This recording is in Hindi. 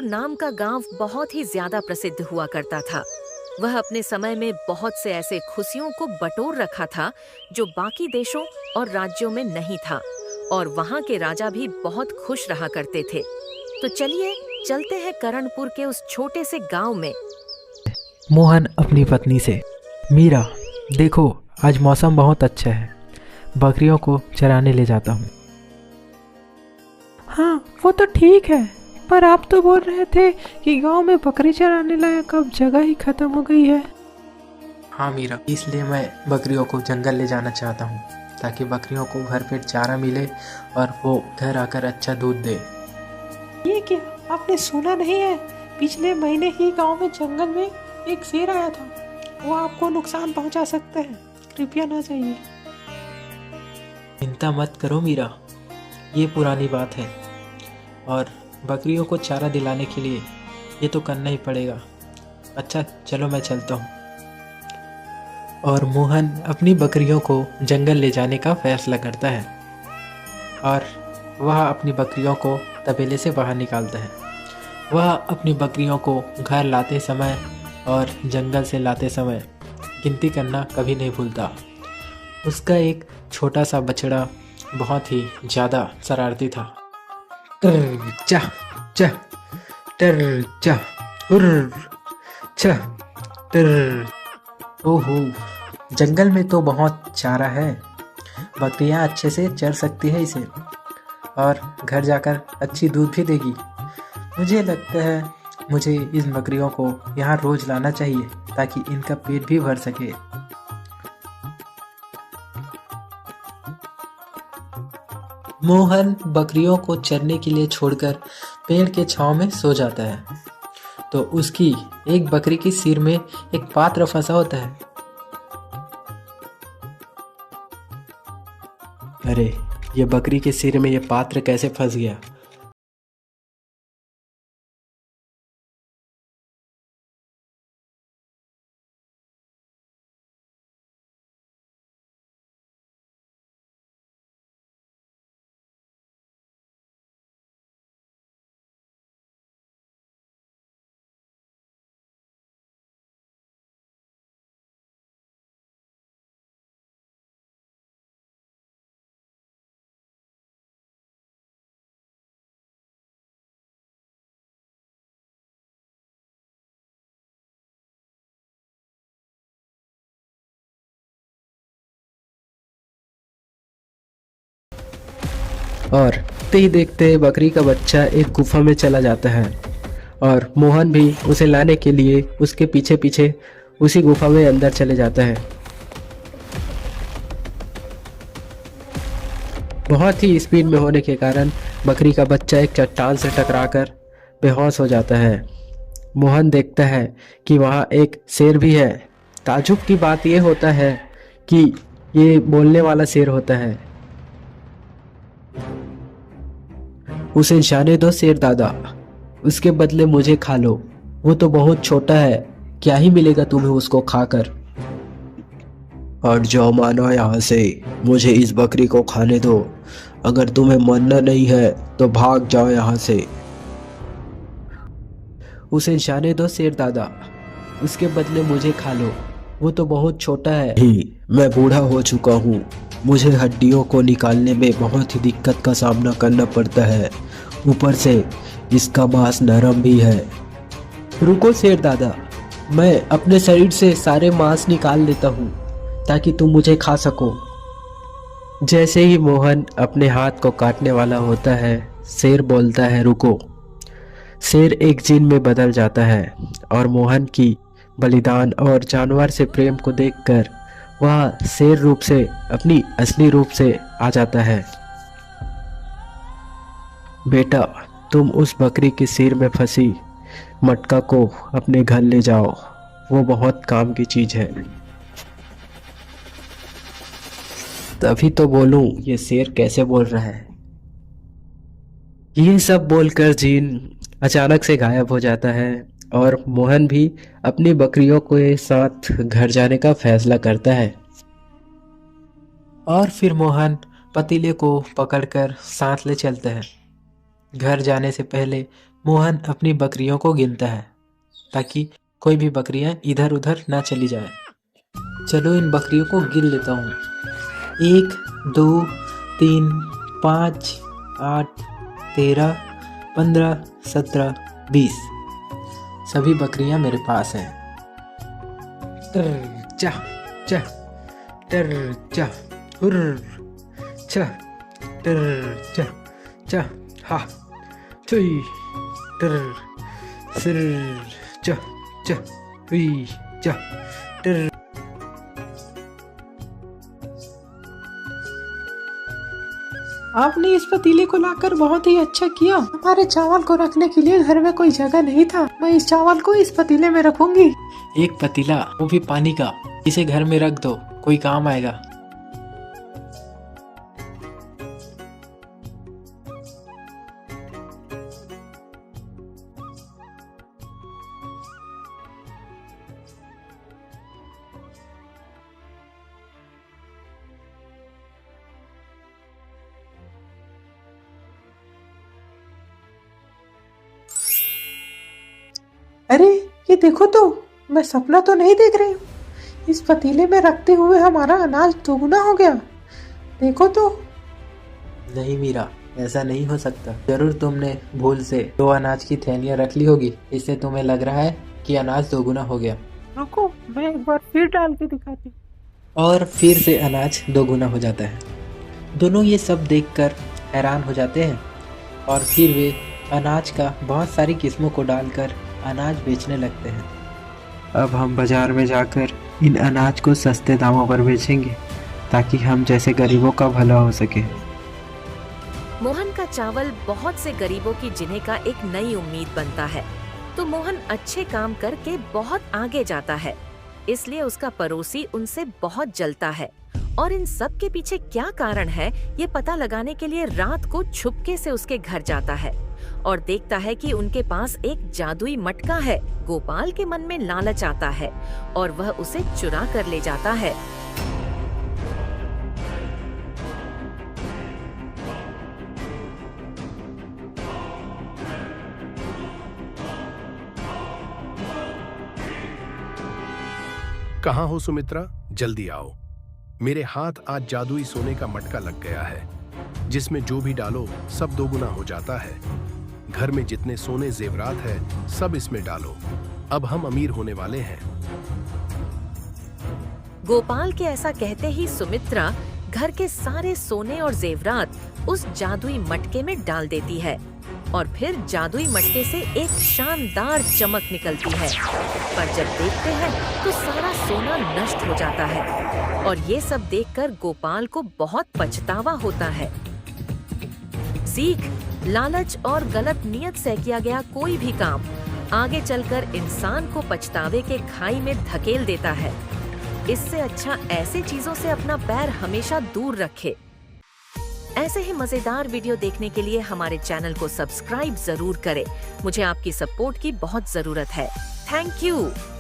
करनपुर नाम का गांव बहुत ही ज्यादा प्रसिद्ध हुआ करता था। वह अपने समय में बहुत से ऐसे खुशियों को बटोर रखा था जो बाकी देशों और राज्यों में नहीं था, और वहां के राजा भी बहुत खुश रहा करते थे। तो चलिए चलते हैं करनपुर के उस छोटे से गांव में। मोहन अपनी पत्नी से, मीरा देखो आज मौसम बहुत अच्छा है, बकरियों को चराने ले जाता हूँ। हाँ वो तो ठीक है, पर आप तो बोल रहे थे कि गांव में बकरी चराने लायक अब जगह ही खत्म हो गई है। हाँ मीरा, इसलिए मैं बकरियों को जंगल ले जाना चाहता हूँ ताकि बकरियों को भर पेट चारा मिले और वो घर आकर अच्छा दूध दे। ये क्या, आपने सुना नहीं है? पिछले महीने ही गांव में जंगल में एक शेर आया था, वो आपको नुकसान पहुंचा सकते हैं, कृपया ना जाइए। चिंता मत करो मीरा, ये पुरानी बात है और बकरियों को चारा दिलाने के लिए ये तो करना ही पड़ेगा। अच्छा चलो मैं चलता हूँ। और मोहन अपनी बकरियों को जंगल ले जाने का फैसला करता है और वह अपनी बकरियों को तबेले से बाहर निकालता है। वह अपनी बकरियों को घर लाते समय और जंगल से लाते समय गिनती करना कभी नहीं भूलता। उसका एक छोटा सा बछड़ा बहुत ही ज़्यादा शरारती था। टर चा चा टर चा हुर्र चा टर। ओहो, जंगल में तो बहुत चारा है, बकरियां अच्छे से चर सकती है इसे और घर जाकर अच्छी दूध भी देगी। मुझे लगता है मुझे इस बकरियों को यहाँ रोज लाना चाहिए ताकि इनका पेट भी भर सके। मोहन बकरियों को चरने के लिए छोड़कर पेड़ के छांव में सो जाता है तो उसकी एक बकरी की सिर में एक पात्र फंसा होता है। अरे ये बकरी के सिर में ये पात्र कैसे फंस गया? और देखते ही देखते बकरी का बच्चा एक गुफा में चला जाता है और मोहन भी उसे लाने के लिए उसके पीछे पीछे उसी गुफा में अंदर चले जाता है। बहुत ही स्पीड में होने के कारण बकरी का बच्चा एक चट्टान से टकराकर बेहोश हो जाता है। मोहन देखता है कि वहाँ एक शेर भी है। ताज्जुब की बात यह होता है कि ये बोलने वाला शेर होता है। उसे जाने दो शेर दादा, उसके बदले मुझे खा लो, वो तो बहुत छोटा है, क्या ही मिलेगा तुम्हें उसको खाकर। हट जाओ मानो यहाँ से, मुझे इस बकरी को खाने दो, अगर तुम्हें मरना नहीं है तो भाग जाओ यहाँ से। उसे जाने दो शेर दादा, उसके बदले मुझे खा लो, वो तो बहुत छोटा है। मैं बूढ़ा हो चुका हूँ, मुझे हड्डियों को निकालने में बहुत ही दिक्कत का सामना करना पड़ता है, ऊपर से इसका मांस नरम भी है। रुको शेर दादा, मैं अपने शरीर से सारे मांस निकाल लेता हूँ ताकि तुम मुझे खा सको। जैसे ही मोहन अपने हाथ को काटने वाला होता है, शेर बोलता है रुको। शेर एक जिन में बदल जाता है और मोहन की बलिदान और जानवर से प्रेम को देखकर वह शेर रूप से अपनी असली रूप से आ जाता है। बेटा, तुम उस बकरी के सिर में फंसी मटका को अपने घर ले जाओ, वो बहुत काम की चीज है। तभी तो बोलूं ये शेर कैसे बोल रहा है। ये सब बोलकर जिन अचानक से गायब हो जाता है और मोहन भी अपनी बकरियों के साथ घर जाने का फैसला करता है। और फिर मोहन पतीले को पकड़कर साथ ले चलता है। घर जाने से पहले मोहन अपनी बकरियों को गिनता है ताकि कोई भी बकरियां इधर उधर ना चली जाए। चलो इन बकरियों को गिन लेता हूँ। 1 2 3 5 8 13 15 17 20 सभी बकरियां मेरे पास हैं। टर चा चा टर चा हुर चा टर चा चा हा चुई टर सिर चा चा हुई चा टर। आपने इस पतीले को लाकर बहुत ही अच्छा किया। हमारे चावल को रखने के लिए घर में कोई जगह नहीं था। मैं इस चावल को इस पतीले में रखूंगी। एक पतीला, वो भी पानी का। इसे घर में रख दो, कोई काम आएगा। अरे ये देखो तो, मैं सपना तो नहीं देख रही हूँ। इस पतीले में रखते हुए हमारा अनाज दोगुना हो गया। देखो तो। नहीं मीरा, ऐसा नहीं हो सकता। जरूर तुमने भूल से 2 अनाज की थैलियाँ रख ली होगी, इससे तुम्हें लग रहा है कि अनाज दोगुना हो गया। रुको, मैं एक बार फिर डाल के दिखाती हूँ। और फिर से अनाज दोगुना हो जाता है। दोनों ये सब देखकर हैरान हो जाते हैं और फिर वे अनाज का बहुत सारी किस्मों को डालकर अनाज बेचने लगते हैं। अब हम बाजार में जाकर इन अनाज को सस्ते दामों पर बेचेंगे ताकि हम जैसे गरीबों का भला हो सके। मोहन का चावल बहुत से गरीबों की जिन्हें का एक नई उम्मीद बनता है, तो मोहन अच्छे काम करके बहुत आगे जाता है। इसलिए उसका पड़ोसी उनसे बहुत जलता है और इन सब के पीछे क्या कारण है, ये पता लगाने के लिए रात को छुपके से उसके घर जाता है और देखता है कि उनके पास एक जादुई मटका है। गोपाल के मन में लालच आता है और वह उसे चुरा कर ले जाता है। कहाँ हो सुमित्रा? जल्दी आओ। मेरे हाथ आज जादुई सोने का मटका लग गया है, जिसमें जो भी डालो सब दोगुना हो जाता है। घर में जितने सोने जेवरात है सब इसमें डालो, अब हम अमीर होने वाले हैं। गोपाल के ऐसा कहते ही सुमित्रा घर के सारे सोने और जेवरात उस जादुई मटके में डाल देती है और फिर जादुई मटके से एक शानदार चमक निकलती है। पर जब देखते हैं तो सारा सोना नष्ट हो जाता है और ये सब देखकर गोपाल को बहुत पछतावा होता है। सीख, लालच और गलत नियत से किया गया कोई भी काम आगे चलकर इंसान को पछतावे के खाई में धकेल देता है। इससे अच्छा ऐसे चीजों से अपना पैर हमेशा दूर रखे। ऐसे ही मजेदार वीडियो देखने के लिए हमारे चैनल को सब्सक्राइब जरूर करें। मुझे आपकी सपोर्ट की बहुत जरूरत है। Thank you.